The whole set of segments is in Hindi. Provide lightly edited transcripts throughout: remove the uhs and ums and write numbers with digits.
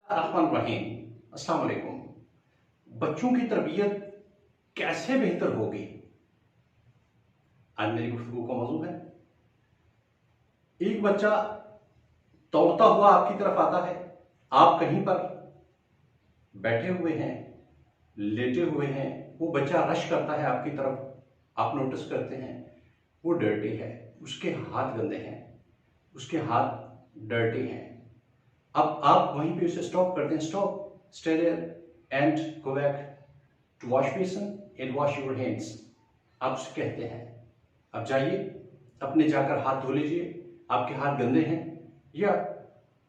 रहमान रहीम। अस्सलाम वालेकुम। बच्चों की तरबियत कैसे बेहतर होगी, आज मेरी गुफ्तगू का मौजू है। एक बच्चा दौड़ता हुआ आपकी तरफ आता है, आप कहीं पर बैठे हुए हैं, लेटे हुए हैं, वो बच्चा रश करता है आपकी तरफ, आप नोटिस करते हैं वो डर्टी है, उसके हाथ गंदे हैं, उसके हाथ डर्टी हैं। अब आप वहीं पे उसे स्टॉप करते हैं, stop, stay there and go back to wash basin and wash your hands. आप उसे कहते हैं अब जाइए, अपने जाकर हाथ धो लीजिए, आपके हाथ गंदे हैं, या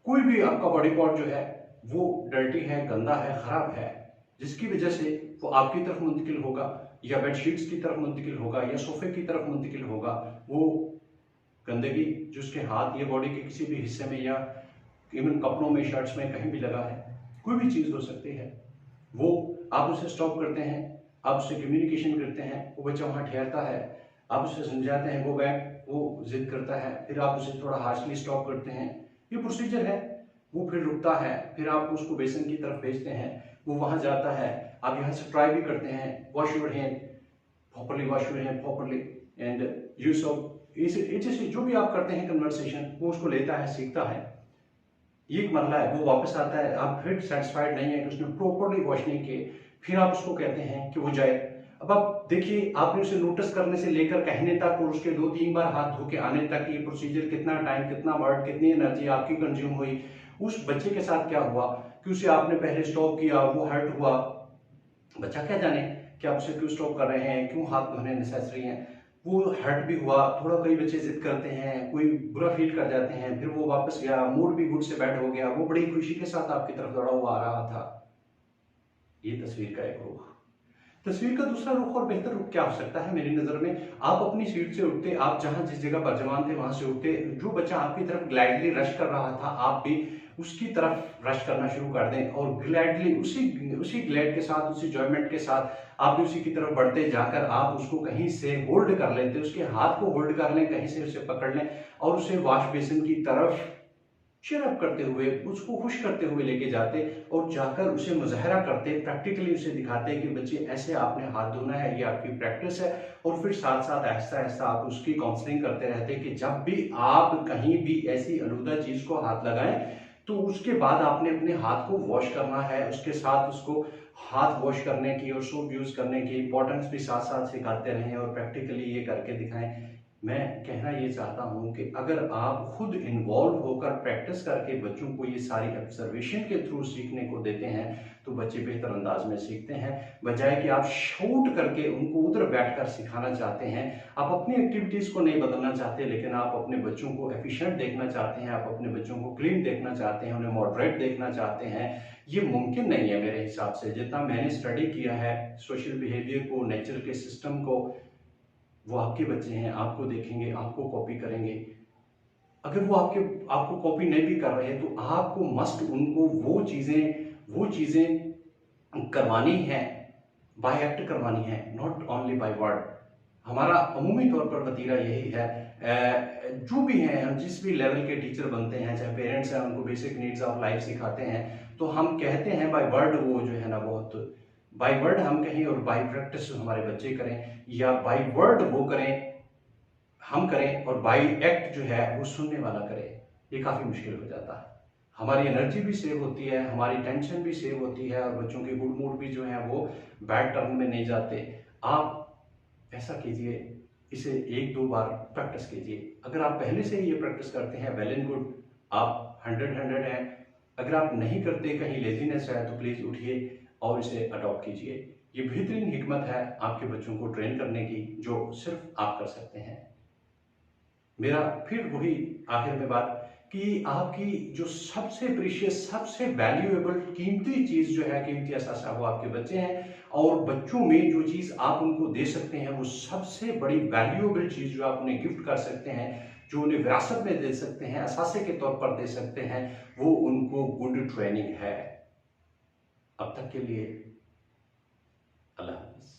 कोई भी आपका बॉडी पार्ट जो है वो डर्टी है, गंदा है, खराब है, जिसकी वजह से वो आपकी तरफ मुंतकिल होगा या बेडशीट्स की तरफ मुंतकिल होगा या सोफे की तरफ मुंतकिल होगा। वो गंदगी जो उसके हाथ या बॉडी के किसी भी हिस्से में या इवन कपड़ों में, शर्ट्स में, कहीं भी लगा है, कोई भी चीज़ हो सकती है, वो आप उसे स्टॉप करते हैं, आप उससे कम्युनिकेशन करते हैं, वो बच्चा वहाँ ठहरता है, आप उसे समझाते हैं, गो बैक, वो जिद करता है, फिर आप उसे थोड़ा हार्शली स्टॉप करते हैं, ये प्रोसीजर है। वो फिर रुकता है, फिर आप उसको बेसिन की तरफ भेजते हैं, वो वहाँ जाता है, आप यहाँ से ट्राई भी करते हैं, wash your hand properly, wash your hand properly and use of इसे जो भी आप करते हैं कन्वर्सेशन, वो उसको लेता है, सीखता है। ये एक मरला है, वो वापस आता है, आप फिर सेटिस्फाइड नहीं है कि उसने प्रॉपरली वॉश नहीं किए, फिर आप उसको कहते हैं कि वो जाए। अब आप देखिए, आपने उसे नोटिस करने से लेकर कहने तक और उसके 2-3 बार हाथ धो के आने तक ये प्रोसीजर, कितना टाइम, कितना वर्ड, कितनी एनर्जी आपकी कंज्यूम हुई। उस बच्चे के साथ क्या हुआ कि उसे आपने पहले स्टॉप किया, वो हर्ट हुआ, बच्चा क्या जाने कि आप उसे क्यों स्टॉप कर रहे हैं, क्यों हाथ धोने नेसेसरी हैं। वो हर्ट भी हुआ थोड़ा, कई बच्चे जिद करते हैं, कोई बुरा फील कर जाते हैं, फिर वो वापस गया, मूड भी गुड से बैड हो गया, वो बड़ी खुशी के साथ आपकी तरफ दौड़ा हुआ आ रहा था। ये तस्वीर का एक रुख। तस्वीर का दूसरा रुख और बेहतर रुख क्या हो सकता है मेरी नजर में, आप अपनी सीट से उठते, आप जहां जिस जगह पर जवान थे वहां से उठते, जो बच्चा आपकी तरफ ग्लैडली रश कर रहा था, आप भी उसकी तरफ रश करना शुरू कर दें और ग्लैडली उसी ग्लैड के साथ, उसी जॉयमेंट के साथ आप भी उसी की तरफ बढ़ते जाकर आप उसको कहीं से होल्ड कर लेते, उसके हाथ को होल्ड कर लें, कहीं से उसे पकड़ लें और उसे वॉश बेसिन की तरफ चियरअप करते हुए, उसको खुश करते हुए लेके जाते और जाकर उसे मुजाहरा करते, प्रैक्टिकली उसे दिखाते कि बच्चे ऐसे आपने हाथ धोना है, ये आपकी प्रैक्टिस है। और फिर साथ साथ आहिस्ता आहिस्ता आप उसकी काउंसलिंग करते रहते कि जब भी आप कहीं भी ऐसी आलूदा चीज को हाथ लगाएं तो उसके बाद आपने अपने हाथ को वॉश करना है, उसके साथ उसको हाथ वॉश करने की और सोप यूज करने की इंपॉर्टेंस भी साथ साथ सिखाते रहें और प्रैक्टिकली ये करके दिखाएं। मैं कहना ये चाहता हूं कि अगर आप खुद इन्वॉल्व होकर प्रैक्टिस करके बच्चों को ये सारी ऑब्जर्वेशन के थ्रू सीखने को देते हैं तो बच्चे बेहतर अंदाज में सीखते हैं, बजाय कि आप शूट करके उनको उधर बैठकर सिखाना चाहते हैं। आप अपनी एक्टिविटीज को नहीं बदलना चाहते, लेकिन आप अपने बच्चों को एफिशिएंट देखना चाहते हैं, आप अपने बच्चों को क्लीन देखना चाहते हैं, उन्हें मॉडरेट देखना चाहते हैं। ये मुमकिन नहीं है मेरे हिसाब से। जितना मैंने स्टडी किया है सोशल बिहेवियर को, नेचर के सिस्टम को, वो आपके बच्चे हैं, आपको देखेंगे, आपको कॉपी करेंगे। अगर वो आपको कॉपी नहीं भी कर रहे हैं तो आपको मस्ट उनको वो चीजें करवानी है, बाय एक्ट करवानी है, नॉट ओनली बाय वर्ड। हमारा अमूमी तौर पर वतीरा यही है, जो भी हैं, हम जिस भी लेवल के टीचर बनते हैं, चाहे पेरेंट्स हैं, उनको बेसिक नीड्स ऑफ लाइफ सिखाते हैं, तो हम कहते हैं बाय वर्ड, वो जो है ना बहुत बाय वर्ड हम कहें और बाय प्रैक्टिस हमारे बच्चे करें, या बाय वर्ड वो करें, हम करें, और बाय एक्ट जो है वो सुनने वाला करे, ये काफी मुश्किल हो जाता है। हमारी एनर्जी भी सेव होती है, हमारी टेंशन भी सेव होती है, और बच्चों के गुड मूड भी जो है वो बैड टर्न में नहीं जाते। आप ऐसा कीजिए, इसे 1-2 बार प्रैक्टिस कीजिए। अगर आप पहले से ही ये प्रैक्टिस करते हैं, वेल एंड गुड, आप 100 हैं। अगर आप नहीं करते, कहीं लेजीनेस है, तो प्लीज उठिए और इसे अडॉप्ट कीजिए। ये बेहतरीन हिकमत है आपके बच्चों को ट्रेन करने की, जो सिर्फ आप कर सकते हैं। मेरा फिर वही आखिर में बात कि आपकी जो सबसे प्रीशियस, सबसे वैल्यूएबल, कीमती चीज जो है, कीमती असासा, वो आपके बच्चे हैं। और बच्चों में जो चीज आप उनको दे सकते हैं, वो सबसे बड़ी वैल्यूएबल चीज जो आप उन्हें गिफ्ट कर सकते हैं, जो उन्हें विरासत में दे सकते हैं, असासे के तौर पर दे सकते हैं, वो उनको गुड ट्रेनिंग है। अब तक के लिए अल्लाह हाफिज।